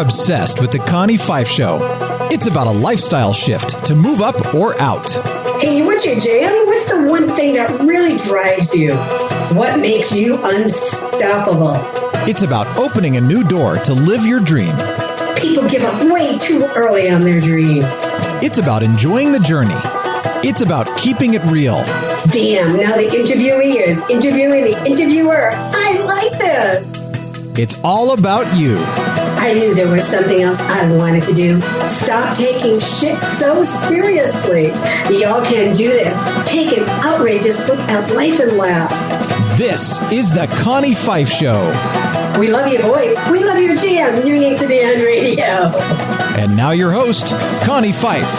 obsessed with the Connie Fife Show. It's about a lifestyle shift to move up or out. Hey, what's your jam? What's the one thing that really drives you? What makes you unstoppable? It's about opening a new door to live your dream. People give up way too early on their dreams. It's about enjoying the journey. It's about keeping it real. Damn, now the interviewee is interviewing the interviewer. I like this. It's all about you. I knew there was something else I wanted to do. Stop taking shit so seriously. Y'all can do this. Take an outrageous look at life and laugh. This is the Connie Fife Show. We love your voice. We love your jam. You need to be on radio. And now your host, Connie Fife.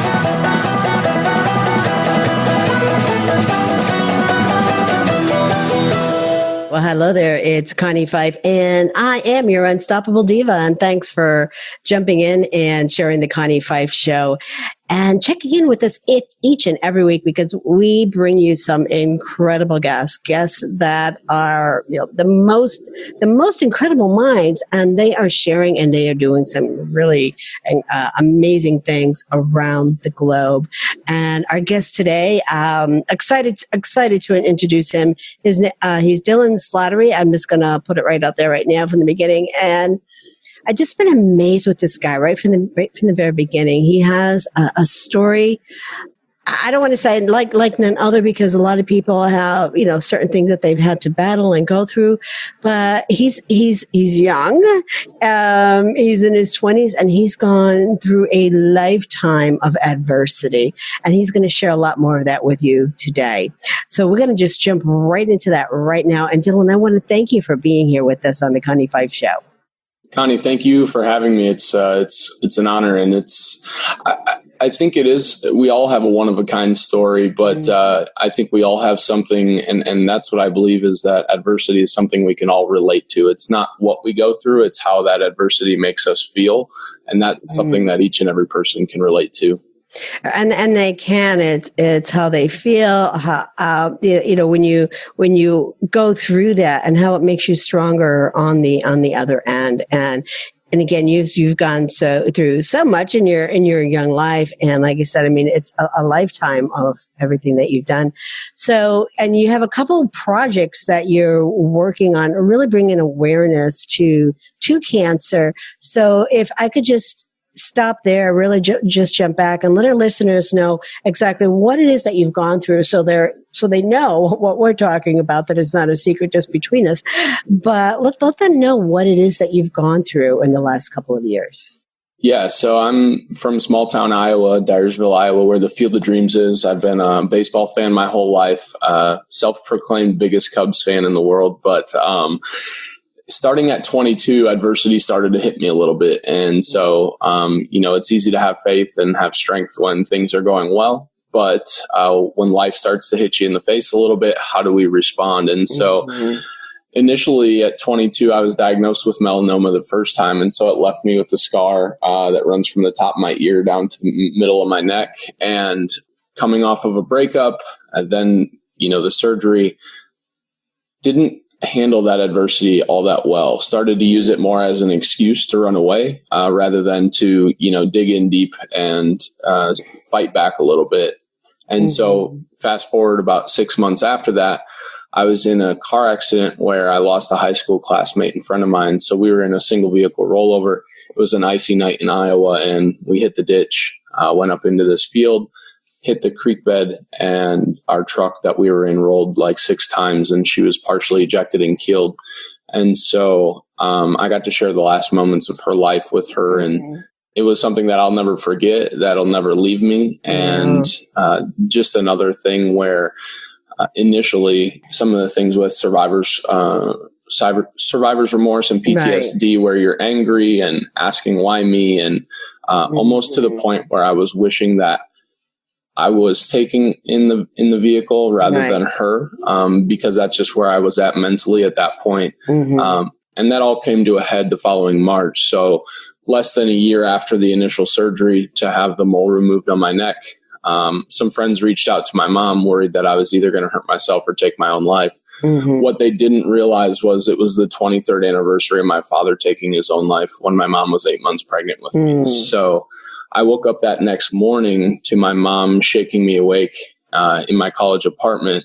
Well, hello there. It's Connie Fife, and I am your unstoppable diva. And thanks for jumping in and sharing the Connie Fife Show and checking in with us each and every week, because we bring you some incredible guests that are, the most incredible minds, and they are sharing and they are doing some really amazing things around the globe. And our guest today, excited to introduce him. He's Dylan Slattery. I'm just going to put it right out there right now from the beginning. And I just been amazed with this guy right from the very beginning. He has a story. I don't want to say like none other, because a lot of people have, certain things that they've had to battle and go through, but he's young. He's in his 20s, and he's gone through a lifetime of adversity, and he's going to share a lot more of that with you today. So we're going to just jump right into that right now. And Dylan, I want to thank you for being here with us on the Connie Fife Show. Connie, thank you for having me. It's an honor, and I think it is. We all have a one of a kind story, but I think we all have something, and that's what I believe, is that adversity is something we can all relate to. It's not what we go through; it's how that adversity makes us feel, and that's something that each and every person can relate to. And they can. It's how they feel. How when you go through that, and how it makes you stronger on the other end. And again, you've gone through so much in your young life, and like I said, I mean, it's a lifetime of everything that you've done. So, and you have a couple of projects that you're working on, really bringing awareness to cancer. So, if I could just stop there, really just jump back and let our listeners know exactly what it is that you've gone through, so they know what we're talking about, that it's not a secret just between us, but let them know what it is that you've gone through in the last couple of years. Yeah, so I'm from small town Iowa, Dyersville, Iowa, where the Field of Dreams is. I've been a baseball fan my whole life, self-proclaimed biggest Cubs fan in the world, but starting at 22, adversity started to hit me a little bit. And so, it's easy to have faith and have strength when things are going well. But when life starts to hit you in the face a little bit, how do we respond? And so initially at 22, I was diagnosed with melanoma the first time. And so it left me with a scar that runs from the top of my ear down to the middle of my neck. And coming off of a breakup, and then, the surgery, didn't handle that adversity all that well. Started to use it more as an excuse to run away rather than to, dig in deep and fight back a little bit. And so fast forward about 6 months after that, I was in a car accident where I lost a high school classmate and friend of mine. So we were in a single vehicle rollover. It was an icy night in Iowa, and we hit the ditch, went up into this field, hit the creek bed, and our truck that we were in rolled like 6 times, and she was partially ejected and killed. And so I got to share the last moments of her life with her, and it was something that I'll never forget, that'll never leave me. And just another thing where initially some of the things with survivor's remorse and PTSD, where you're angry and asking why me, and almost to the point where I was wishing that I was taking in the vehicle rather than her, because that's just where I was at mentally at that point. And that all came to a head the following March. So less than a year after the initial surgery to have the mole removed on my neck, Some friends reached out to my mom, worried that I was either going to hurt myself or take my own life. What they didn't realize was it was the 23rd anniversary of my father taking his own life when my mom was 8 months pregnant with me. So I woke up that next morning to my mom shaking me awake in my college apartment.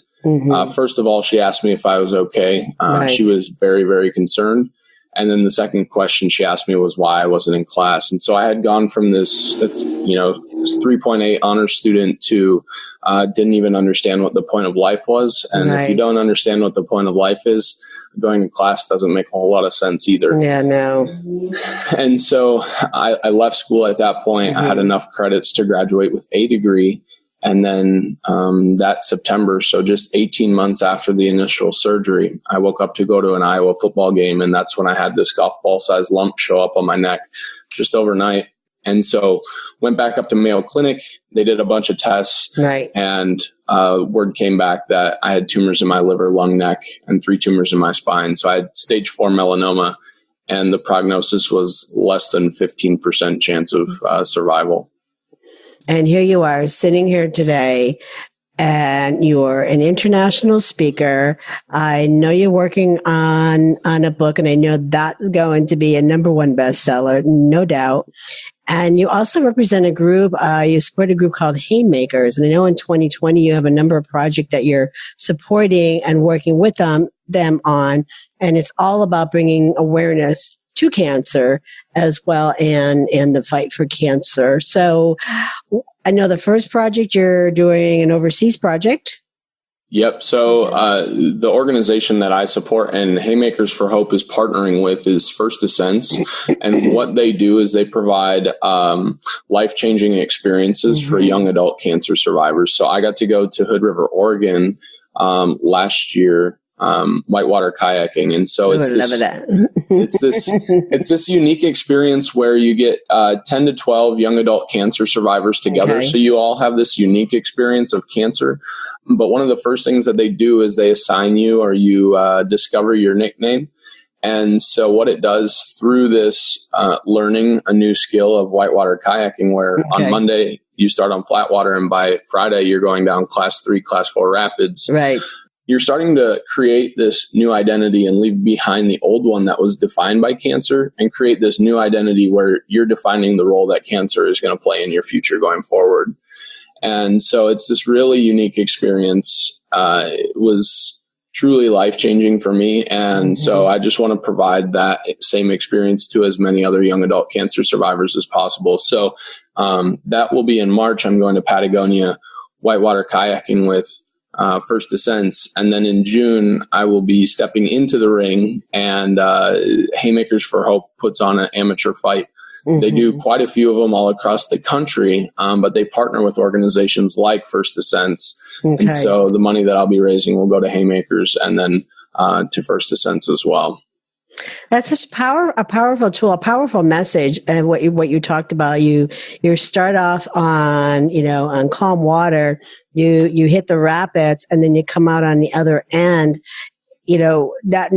First of all, she asked me if I was okay. She was very, very concerned. And then the second question she asked me was why I wasn't in class. And so I had gone from this 3.8 honor student to didn't even understand what the point of life was. And if you don't understand what the point of life is, going to class doesn't make a whole lot of sense either. Yeah, no. And so I left school at that point. I had enough credits to graduate with a degree. And then that September, so just 18 months after the initial surgery, I woke up to go to an Iowa football game. And that's when I had this golf ball sized lump show up on my neck just overnight. And so went back up to Mayo Clinic. They did a bunch of tests. And word came back that I had tumors in my liver, lung, neck, and 3 tumors in my spine. So I had stage 4 melanoma. And the prognosis was less than 15% chance of survival. And here you are sitting here today, and you're an international speaker. I know you're working on a book, and I know that's going to be a #1 bestseller, no doubt. And you also represent a group, you support a group called Haymakers. And I know in 2020, you have a number of projects that you're supporting and working with them on. And it's all about bringing awareness to cancer as well, and the fight for cancer. So I know the first project you're doing an overseas project. Yep. So the organization that I support and Haymakers for Hope is partnering with is First Ascents. And what they do is they provide life-changing experiences for young adult cancer survivors. So I got to go to Hood River, Oregon last year, whitewater kayaking. And so it's this unique experience where you get 10 to 12 young adult cancer survivors together. So you all have this unique experience of cancer. But one of the first things that they do is they assign you, or you discover your nickname. And so what it does through this learning a new skill of whitewater kayaking, where on Monday you start on flat water and by Friday you're going down class 3, class 4 rapids. You're starting to create this new identity and leave behind the old one that was defined by cancer, and create this new identity where you're defining the role that cancer is going to play in your future going forward. And so it's this really unique experience. It was truly life-changing for me. And so I just want to provide that same experience to as many other young adult cancer survivors as possible. So that will be in March. I'm going to Patagonia whitewater kayaking with First Ascents. And then in June, I will be stepping into the ring, and Haymakers for Hope puts on an amateur fight. They do quite a few of them all across the country, but they partner with organizations like First Ascents. And so the money that I'll be raising will go to Haymakers and then to First Ascents as well. That's such a powerful tool, a powerful message. And what you talked about, you start off on calm water, you hit the rapids, and then you come out on the other end, not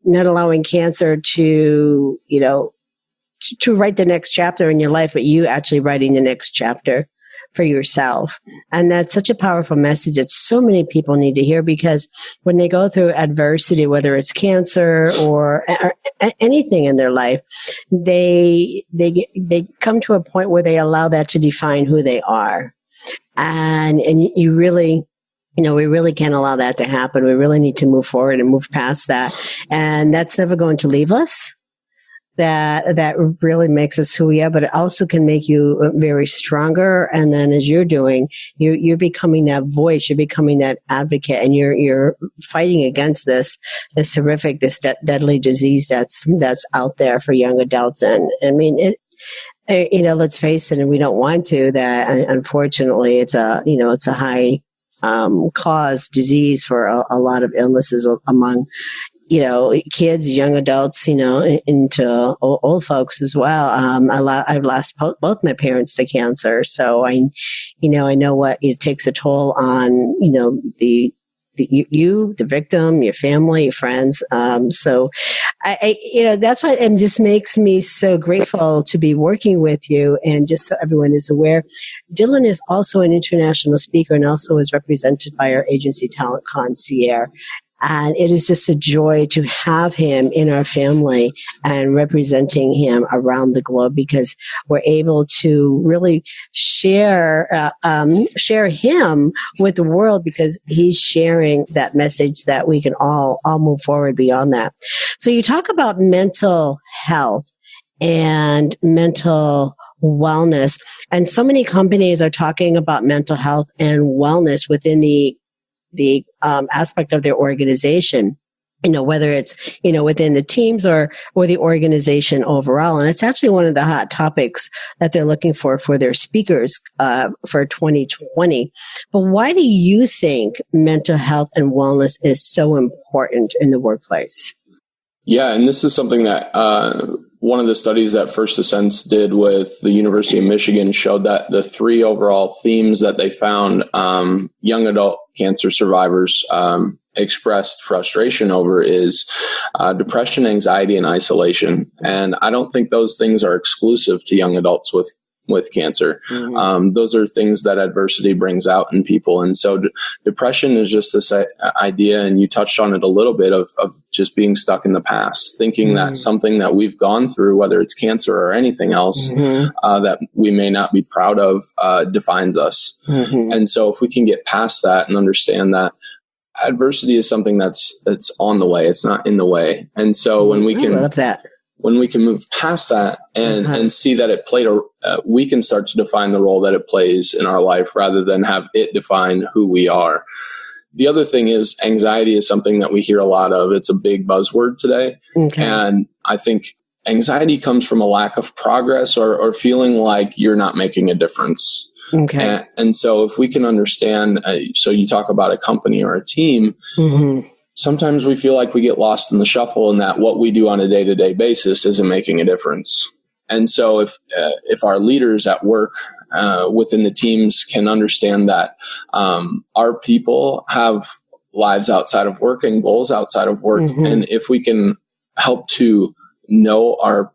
allowing cancer to write the next chapter in your life, but you actually writing the next chapter for yourself. And that's such a powerful message that so many people need to hear, because when they go through adversity, whether it's cancer or anything in their life, they come to a point where they allow that to define who they are. And you really, we really can't allow that to happen. We really need to move forward and move past that. And that's never going to leave us. That really makes us who we are, but it also can make you very stronger. And then as you're doing, you're becoming that voice, you're becoming that advocate, and you're fighting against this horrific, this deadly disease that's out there for young adults. And I mean, let's face it, and we don't want to, that unfortunately it's a high cause disease for a lot of illnesses among kids, young adults, into old folks as well. I've lost both my parents to cancer. So I know what it takes a toll on, the the victim, your family, your friends. So that's why, and this makes me so grateful to be working with you. And just so everyone is aware, Dylan is also an international speaker and also is represented by our agency Talent Concierge. And it is just a joy to have him in our family and representing him around the globe, because we're able to really share him with the world, because he's sharing that message that we can all move forward beyond that. So you talk about mental health and mental wellness, and so many companies are talking about mental health and wellness within the aspect of their organization, whether it's, within the teams or the organization overall. And it's actually one of the hot topics that they're looking for their speakers, for 2020. But why do you think mental health and wellness is so important in the workplace? Yeah, and this is something that one of the studies that First Ascents did with the University of Michigan showed that the three overall themes that they found young adult cancer survivors expressed frustration over is depression, anxiety, and isolation. And I don't think those things are exclusive to young adults with cancer. Mm-hmm. Those are things that adversity brings out in people. And so depression is just this idea, and you touched on it a little bit, of just being stuck in the past, thinking that something that we've gone through, whether it's cancer or anything else, that we may not be proud of, defines us. Mm-hmm. And so if we can get past that and understand that adversity is something that's on the way, it's not in the way. And so when we can, I love that. When we can move past that and see that it played we can start to define the role that it plays in our life rather than have it define who we are. The other thing is anxiety is something that we hear a lot of. It's a big buzzword today. Okay. And I think anxiety comes from a lack of progress or feeling like you're not making a difference. Okay. And so if we can understand, so you talk about a company or a team, sometimes we feel like we get lost in the shuffle and that what we do on a day-to-day basis isn't making a difference. And so if our leaders at work within the teams can understand that our people have lives outside of work and goals outside of work, and if we can help to know our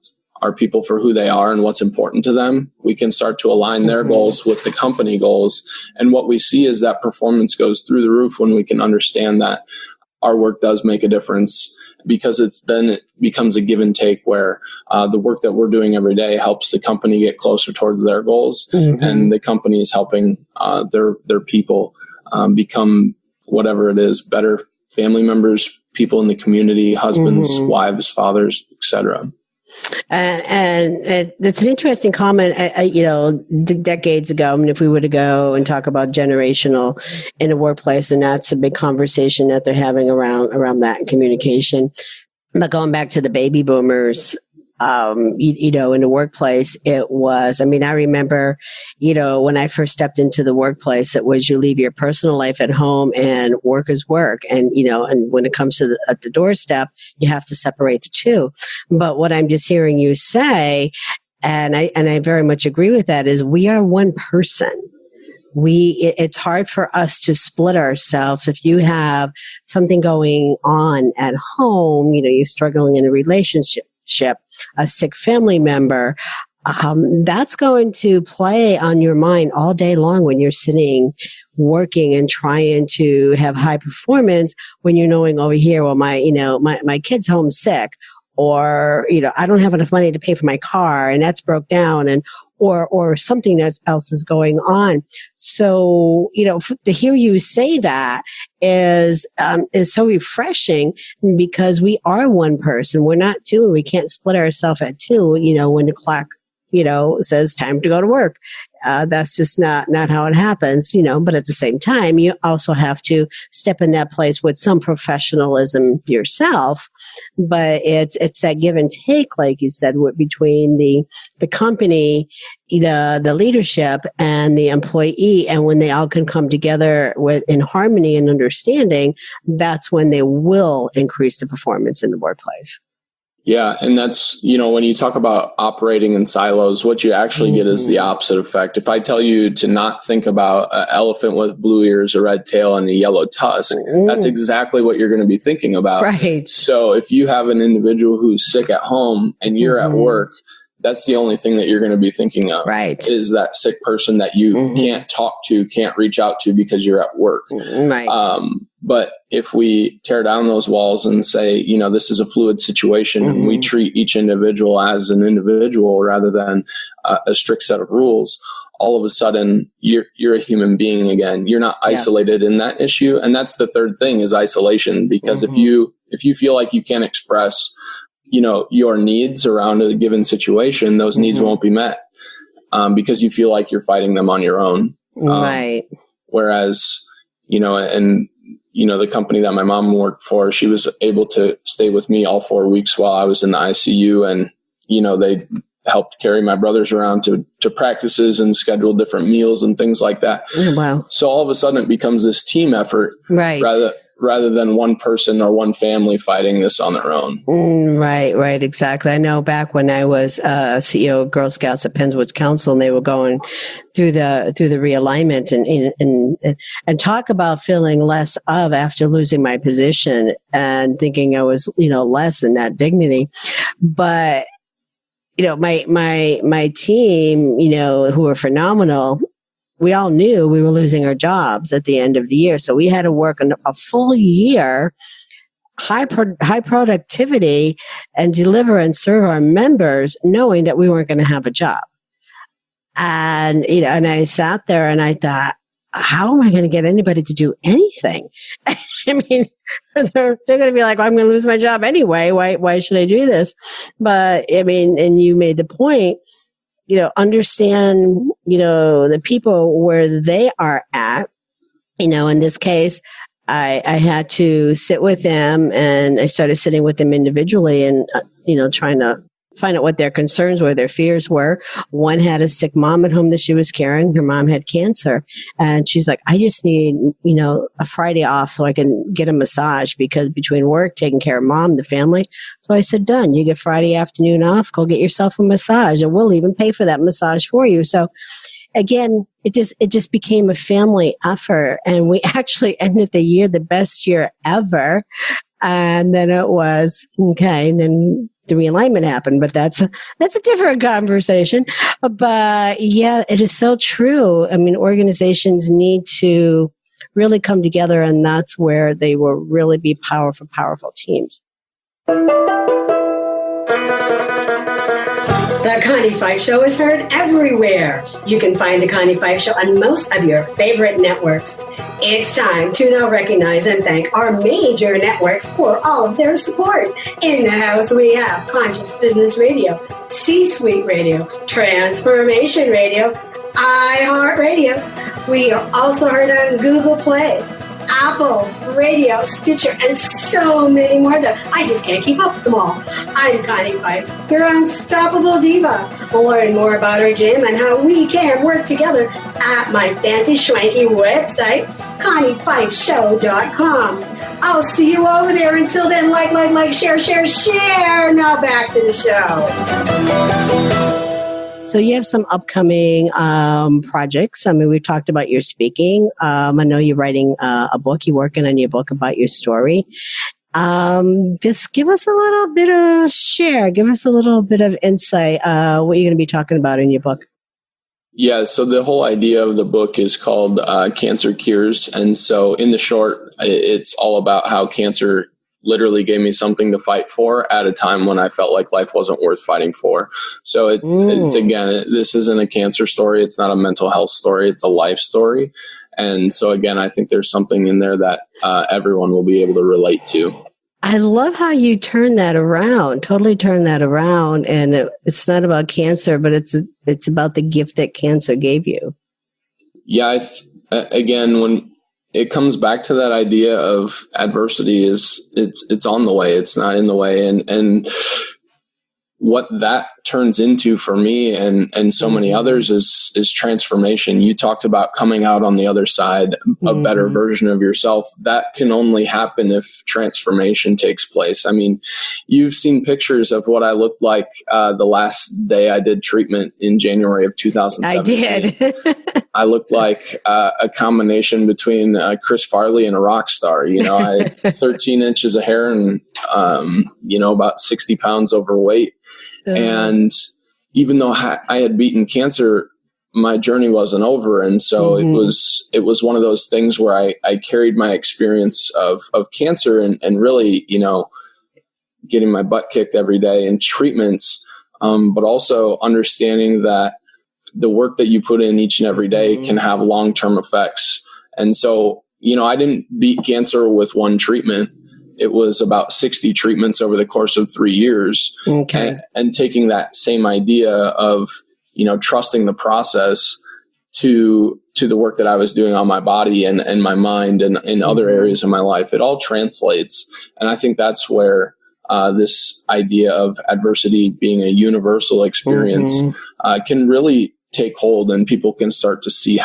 people for who they are and what's important to them, we can start to align their goals with the company goals. And what we see is that performance goes through the roof when we can understand that our work does make a difference, because it becomes a give and take where the work that we're doing every day helps the company get closer towards their goals, and the company is helping their people become whatever it is, better family members, people in the community, husbands, wives, fathers, etc. And it's an interesting comment. Decades ago, I mean, if we were to go and talk about generational in a workplace, and that's a big conversation that they're having around that in communication. But going back to the baby boomers, in the workplace, it was, I remember, when I first stepped into the workplace, it was you leave your personal life at home and work is work. And, and when it comes to at the doorstep, you have to separate the two. But what I'm just hearing you say, and I very much agree with that, is we are one person. It's hard for us to split ourselves. If you have something going on at home, you're struggling in a relationship, a sick family member, that's going to play on your mind all day long when you're sitting working and trying to have high performance, when you're knowing over here, well, my kid's home sick, or, I don't have enough money to pay for my car and that's broke down, and or something else is going on. So, to hear you say that is so refreshing, because we are one person. We're not two, and we can't split ourselves at two, when the clock, says time to go to work. That's just not how it happens, but at the same time, you also have to step in that place with some professionalism yourself. But it's that give and take, like you said, between the company, the leadership and the employee. And when they all can come together in harmony and understanding, that's when they will increase the performance in the workplace. Yeah. And that's, when you talk about operating in silos, what you actually get is the opposite effect. If I tell you to not think about an elephant with blue ears, a red tail, and a yellow tusk, that's exactly what you're going to be thinking about. Right. So if you have an individual who's sick at home and you're at work, that's the only thing that you're going to be thinking of. Right. Is that sick person that you can't talk to, can't reach out to because you're at work. Right. But if we tear down those walls and say, this is a fluid situation and we treat each individual as an individual rather than a strict set of rules, all of a sudden you're a human being again. You're not isolated in that issue. And that's the third thing is isolation, because if you feel like you can't express, your needs around a given situation, those needs won't be met because you feel like you're fighting them on your own. Right. Whereas, the company that my mom worked for, she was able to stay with me all 4 weeks while I was in the ICU. And, they helped carry my brothers around to practices and schedule different meals and things like that. Oh, wow. So all of a sudden it becomes this team effort right. rather than one person or one family fighting this on their own. Right, exactly. I know back when I was CEO of Girl Scouts at Pennswoods Council, and they were going through the realignment and talk about feeling less of after losing my position and thinking I was less in that dignity, but my team who were phenomenal. We all knew we were losing our jobs at the end of the year. So we had to work a full year, high productivity, and deliver and serve our members knowing that we weren't going to have a job. And, and I sat there and I thought, how am I going to get anybody to do anything? I mean, they're going to be like, well, I'm going to lose my job anyway. Why should I do this? But I mean, and you made the point, understand, the people where they are at. In this case, I had to sit with them, and I started sitting with them individually and, trying to find out what their concerns were, their fears were. One had a sick mom at home that she was caring. Her mom had cancer. And she's like, I just need, a Friday off so I can get a massage, because between work, taking care of mom, the family. So I said, done. You get Friday afternoon off, go get yourself a massage, and we'll even pay for that massage for you. So again, it just became a family effort. And we actually ended the year the best year ever. And then it was, okay, and then the realignment happened, but that's a different conversation. But yeah, it is so true. I mean, organizations need to really come together, and that's where they will really be powerful teams. The Connie Fife Show is heard everywhere. You can find The Connie Fife Show on most of your favorite networks. It's time to now recognize and thank our major networks for all of their support. In the house, we have Conscious Business Radio, C-Suite Radio, Transformation Radio, iHeartRadio. We are also heard on Google Play, Apple, Radio, Stitcher, and so many more that I just can't keep up with them all. I'm Connie Fife, your unstoppable diva. Learn more about our gym and how we can work together at my fancy schwanky website, ConnieFifeShow.com. I'll see you over there. Until then, like, share. Now back to the show. So you have some upcoming projects. I mean, we've talked about your speaking. I know you're writing a book. You're working on your book about your story. Just give us a little bit of share. Give us a little bit of insight. What you're going to be talking about in your book. Yeah, so the whole idea of the book is called Cancer Cures. And so in the short, it's all about how cancer literally gave me something to fight for at a time when I felt like life wasn't worth fighting for. So it's again, this isn't a cancer story. It's not a mental health story. It's a life story. And so again, I think there's something in there that everyone will be able to relate to. I love how you turn that around, totally turn that around. And it's not about cancer, but it's about the gift that cancer gave you. Yeah. Again, when it comes back to that idea of adversity, is it's on the way. It's not in the way. And what that turns into for me and so many others is transformation. You talked about coming out on the other side, a better version of yourself. That can only happen if transformation takes place. I mean, you've seen pictures of what I looked like the last day I did treatment in January of 2017. I did. I looked like a combination between Chris Farley and a rock star. I had 13 inches of hair and, about 60 pounds overweight. And even though I had beaten cancer, my journey wasn't over. And so it was one of those things where I carried my experience of cancer and really, getting my butt kicked every day in treatments, but also understanding that the work that you put in each and every day can have long-term effects. And so, I didn't beat cancer with one treatment. It was about 60 treatments over the course of 3 years. Okay. And taking that same idea of, trusting the process to the work that I was doing on my body and my mind and in other areas of my life, it all translates. And I think that's where this idea of adversity being a universal experience can really take hold, and people can start to see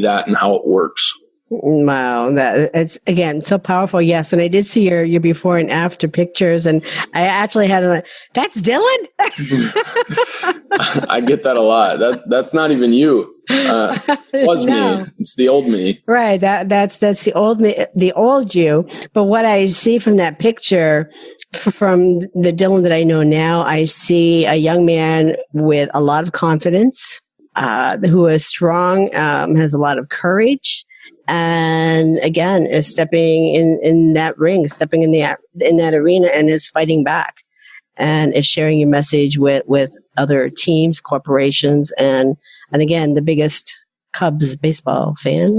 that and how it works. Wow, it's again so powerful. Yes, and I did see your before and after pictures, and I actually had that's Dylan. I get that a lot. That's not even you. Was no. Me. It's the old me. Right. That's the old me, the old you. But what I see from that picture, from the Dylan that I know now, I see a young man with a lot of confidence, who is strong, has a lot of courage. And again, is stepping in that ring, stepping in that arena, and is fighting back, and is sharing your message with other teams, corporations, and again, the biggest Cubs baseball fan.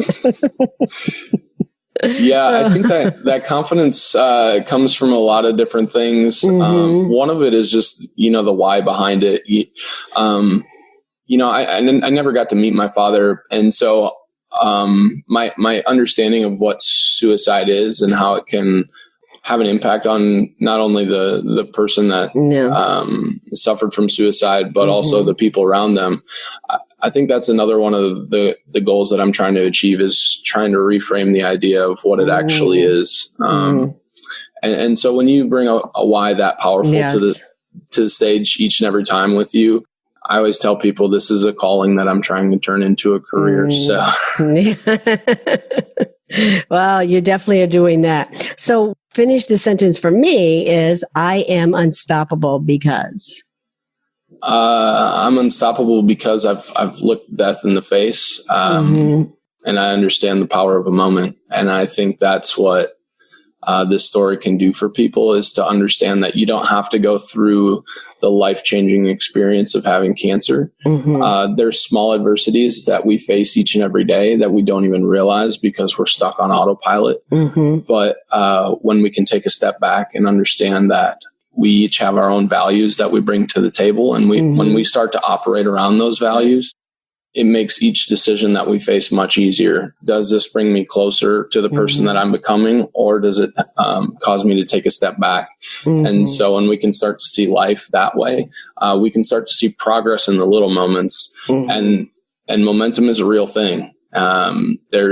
Yeah, I think that confidence comes from a lot of different things. One of it is just the why behind it. I never got to meet my father, and so. My understanding of what suicide is and how it can have an impact on not only the person that suffered from suicide, but also the people around them. I think that's another one of the goals that I'm trying to achieve, is trying to reframe the idea of what it actually is. And so when you bring a why that powerful to the stage each and every time with you, I always tell people this is a calling that I'm trying to turn into a career. So, well, you definitely are doing that. So finish the sentence for me is, I am unstoppable because. I'm unstoppable because I've looked death in the face, and I understand the power of a moment. And I think that's what this story can do for people, is to understand that you don't have to go through the life-changing experience of having cancer. There's small adversities that we face each and every day that we don't even realize because we're stuck on autopilot. But when we can take a step back and understand that we each have our own values that we bring to the table, and when we start to operate around those values, it makes each decision that we face much easier. Does this bring me closer to the person that I'm becoming, or does it cause me to take a step back? And so when we can start to see life that way, we can start to see progress in the little moments, and momentum is a real thing. There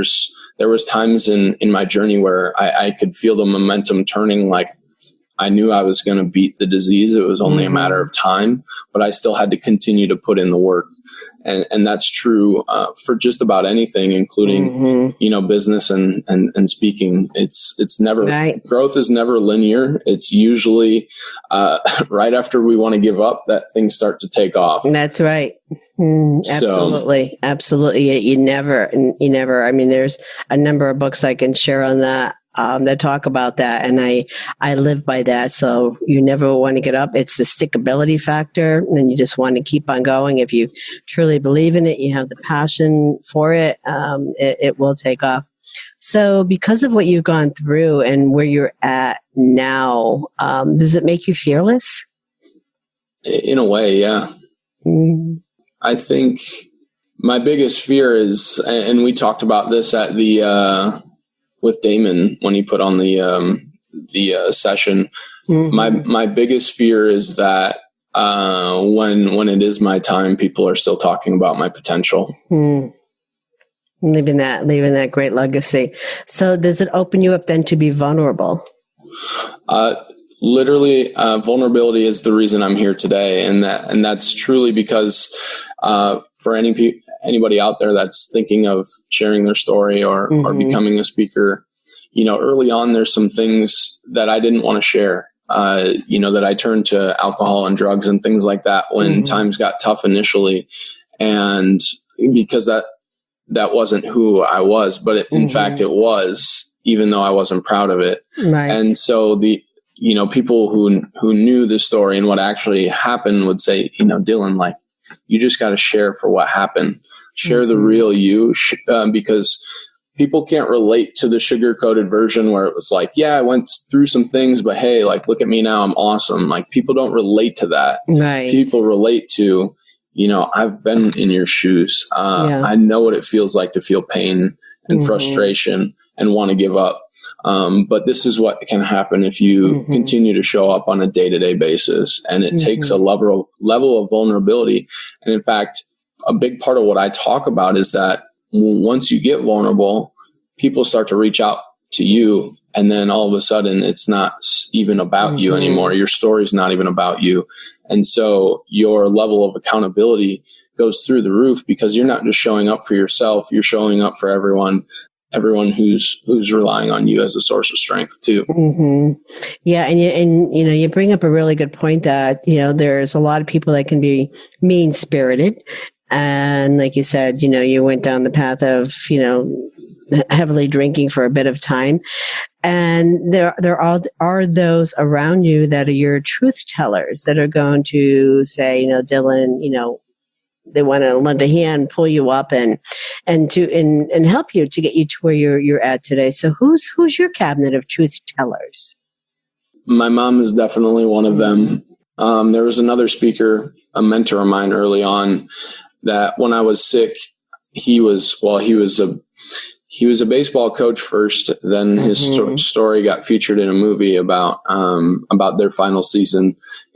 was times in my journey where I could feel the momentum turning, like I knew I was going to beat the disease. It was only a matter of time, but I still had to continue to put in the work. And that's true for just about anything, including, business and speaking. It's never, growth is never linear. It's usually right after we want to give up that things start to take off. That's right. Absolutely. Absolutely. You never, I mean, there's a number of books I can share on that. That talk about that, and I live by that. So you never want to get up. It's the stickability factor, and you just want to keep on going. If you truly believe in it, you have the passion for it, it will take off. So because of what you've gone through and where you're at now, does it make you fearless? In a way, yeah. I think my biggest fear is, and we talked about this at the with Damon when he put on the session. My biggest fear is that when it is my time, people are still talking about my potential. Leaving that great legacy. So does it open you up then to be vulnerable? Literally, vulnerability is the reason I'm here today. And that's truly because, for anybody out there that's thinking of sharing their story or becoming a speaker, early on, there's some things that I didn't want to share, that I turned to alcohol and drugs and things like that when times got tough initially. And because that wasn't who I was, but in fact it was, even though I wasn't proud of it. Right. And so people who knew the story and what actually happened would say, Dylan, like, you just got to share for what happened, share the real you, because people can't relate to the sugar-coated version where it was like, yeah, I went through some things, but hey, like, look at me now, I'm awesome. Like, people don't relate to that. Right. People relate to, I've been in your shoes. I know what it feels like to feel pain and frustration and want to give up. But this is what can happen if you continue to show up on a day-to-day basis. And it takes a level of vulnerability. And in fact, a big part of what I talk about is that once you get vulnerable, people start to reach out to you. And then all of a sudden, it's not even about you anymore. Your story's not even about you. And so your level of accountability goes through the roof because you're not just showing up for yourself. You're showing up for everyone who's relying on you as a source of strength too. Yeah. And you bring up a really good point that, there's a lot of people that can be mean spirited. And like you said, you went down the path of, heavily drinking for a bit of time. And there are those around you that are your truth tellers that are going to say, Dylan, they want to lend a hand, pull you up and help you to get you to where you're at today. So who's your cabinet of truth tellers? My mom is definitely one of them. There was another speaker, a mentor of mine early on, that when I was sick, he was a baseball coach first. Then his story got featured in a movie about their final season.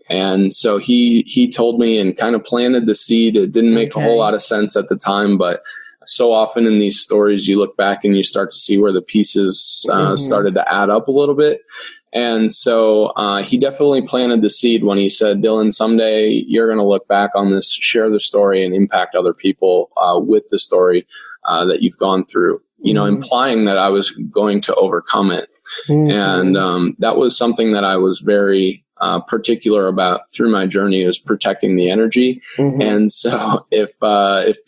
And so he told me and kind of planted the seed. It didn't make a whole lot of sense at the time, but so often in these stories, you look back and you start to see where the pieces started to add up a little bit. And so he definitely planted the seed when he said, Dylan, someday you're going to look back on this, share the story, and impact other people with the story that you've gone through, implying that I was going to overcome it. And that was something that I was very particular about through my journey, is protecting the energy. And so if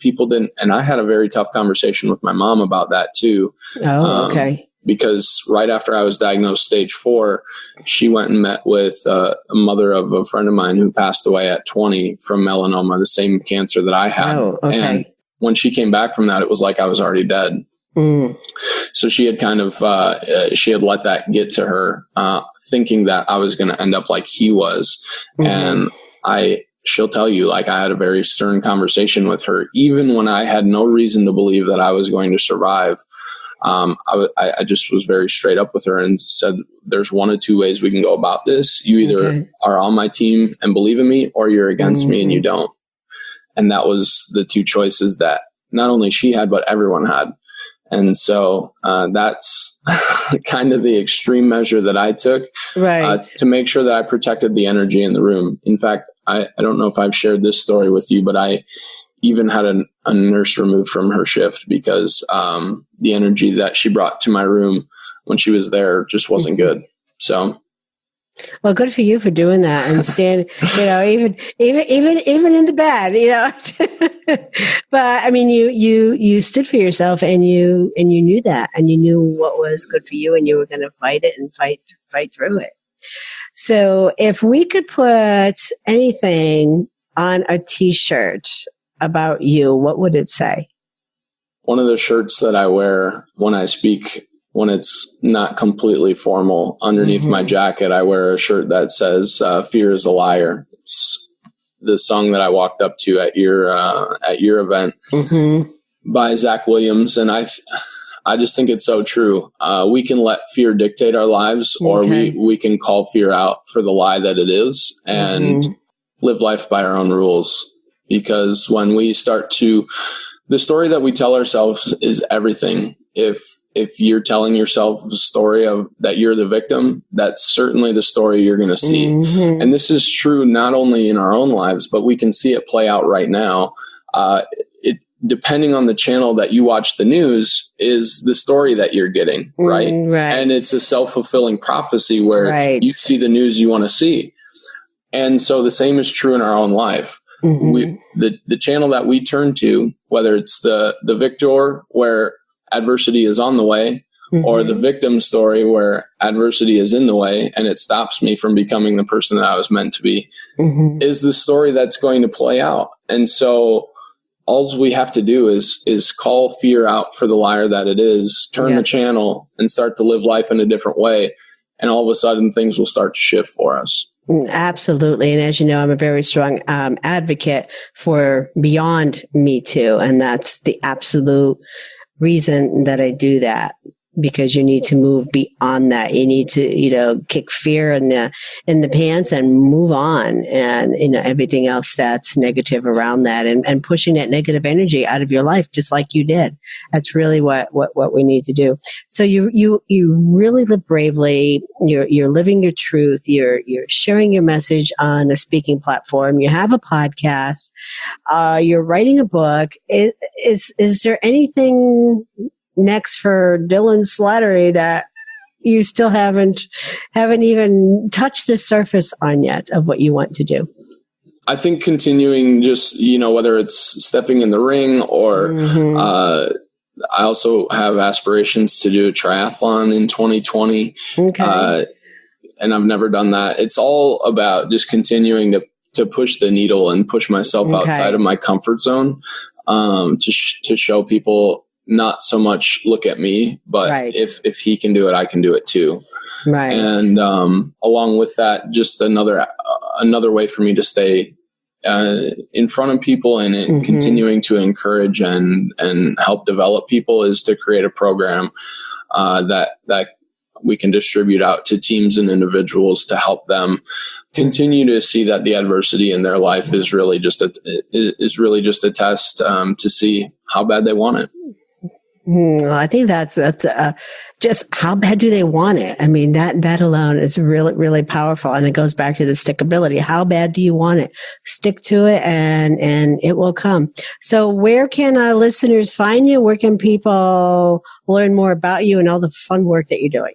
people didn't, and I had a very tough conversation with my mom about that too. Because right after I was diagnosed stage 4, she went and met with a mother of a friend of mine who passed away at 20 from melanoma, the same cancer that I had. And when she came back from that, it was like I was already dead. So she had kind of, she had let that get to her, thinking that I was going to end up like he was. And she'll tell you, like, I had a very stern conversation with her, even when I had no reason to believe that I was going to survive. I just was very straight up with her and said, there's one of two ways we can go about this. You either are on my team and believe in me, or you're against me and you don't. And that was the two choices that not only she had, but everyone had. And so that's kind of the extreme measure that I took to make sure that I protected the energy in the room. In fact, I don't know if I've shared this story with you, but I even had a nurse removed from her shift because the energy that she brought to my room when she was there just wasn't good. So, well, good for you for doing that and stand, even in the bad, But I mean, you stood for yourself and you knew that, and you knew what was good for you, and you were going to fight it and fight through it. So, if we could put anything on a T-shirt about you, what would it say? One of the shirts that I wear when I speak, when it's not completely formal, underneath my jacket, I wear a shirt that says, "Fear is a liar." It's the song that I walked up to at your event by Zach Williams. And I just think it's so true. We can let fear dictate our lives, or we can call fear out for the lie that it is and live life by our own rules, because when we start to, the story that we tell ourselves is everything. If you're telling yourself a story of that you're the victim, that's certainly the story you're going to see. Mm-hmm. And this is true not only in our own lives, but we can see it play out right now. Depending on the channel that you watch the news is the story that you're getting, right? Right. And it's a self-fulfilling prophecy where you see the news you want to see. And so the same is true in our own life. Mm-hmm. The channel that we turn to, whether it's the victor where adversity is on the way, mm-hmm. or the victim story where adversity is in the way and it stops me from becoming the person that I was meant to be, mm-hmm. is the story that's going to play out. And so all we have to do is call fear out for the liar that it is, turn the channel and start to live life in a different way. And all of a sudden things will start to shift for us. Absolutely. And as you know, I'm a very strong advocate for Beyond Me Too. And that's the absolute reason that I do that, because you need to move beyond that. You need to, kick fear in the pants and move on, and, everything else that's negative around that, and pushing that negative energy out of your life, just like you did. That's really what we need to do. So you really live bravely. You're living your truth. You're sharing your message on a speaking platform. You have a podcast. You're writing a book. Is there anything next for Dylan Slattery that you still haven't even touched the surface on yet of what you want to do? I think continuing just, whether it's stepping in the ring or mm-hmm. I also have aspirations to do a triathlon in 2020. Okay. And I've never done that. It's all about just continuing to push the needle and push myself outside of my comfort zone, to show people, not so much look at me, but if he can do it, I can do it too. Right. And along with that, just another way for me to stay in front of people and mm-hmm. continuing to encourage and help develop people is to create a program that we can distribute out to teams and individuals to help them continue to see that the adversity in their life is really just a test to see how bad they want it. Well, I think that's just how bad do they want it? I mean, that alone is really, really powerful. And it goes back to the stickability. How bad do you want it? Stick to it and it will come. So where can our listeners find you? Where can people learn more about you and all the fun work that you're doing?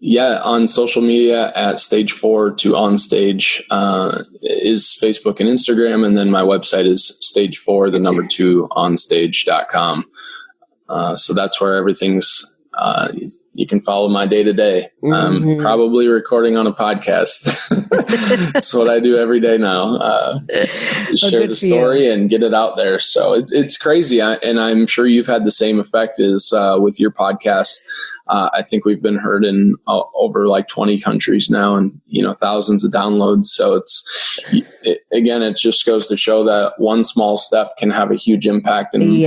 Yeah, on social media at Stage 4 to Onstage is Facebook and Instagram. And then my website is stage4, 2onstage.com. So that's where everything's, you can follow my day to day. I'm probably recording on a podcast. That's what I do every day now. Share the story and get it out there. So it's crazy. And I'm sure you've had the same effect as with your podcast. I think we've been heard in over like 20 countries now and, thousands of downloads. So it just goes to show that one small step can have a huge impact. And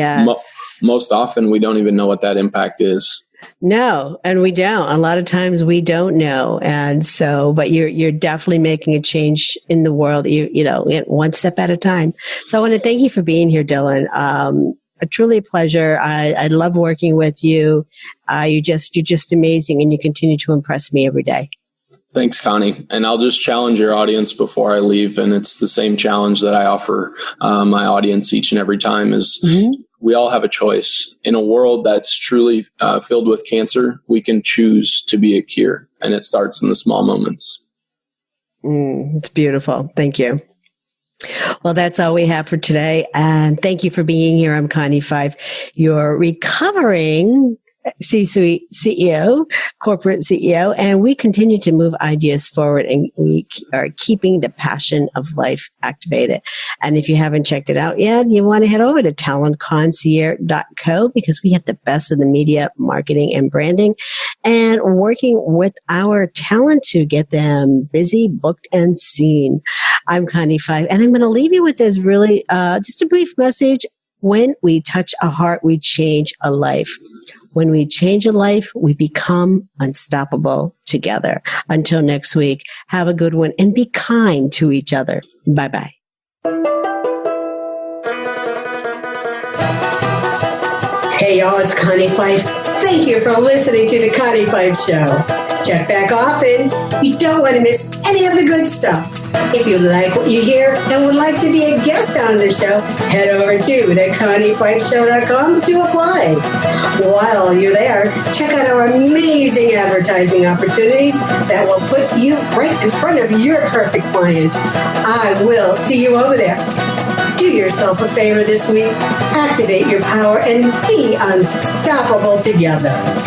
most often we don't even know what that impact is. No, and we don't. A lot of times we don't know. And so, but you're definitely making a change in the world, one step at a time. So I want to thank you for being here, Dylan. Truly a pleasure. I love working with you. You're just amazing, and you continue to impress me every day. Thanks, Connie. And I'll just challenge your audience before I leave. And it's the same challenge that I offer my audience each and every time is we all have a choice. In a world that's truly filled with cancer, we can choose to be a cure. And it starts in the small moments. It's beautiful. Thank you. Well, that's all we have for today. And thank you for being here. I'm Connie Five, your recovering C-suite CEO, corporate CEO, and we continue to move ideas forward, and we are keeping the passion of life activated. And if you haven't checked it out yet, you want to head over to talentconcierge.co, because we have the best of the media, marketing, and branding, and working with our talent to get them busy, booked, and seen. I'm Connie Five, and I'm going to leave you with this really just a brief message. When we touch a heart, we change a life. When we change a life, we become unstoppable together. Until next week, have a good one and be kind to each other. Bye-bye. Hey, y'all, it's Connie Fife. Thank you for listening to the Connie Fife Show. Check back often. You don't want to miss any of the good stuff. If you like what you hear and would like to be a guest on the show, head over to theconniefifeshow.com to apply. While you're there, check out our amazing advertising opportunities that will put you right in front of your perfect client. I will see you over there. Do yourself a favor this week. Activate your power and be unstoppable together.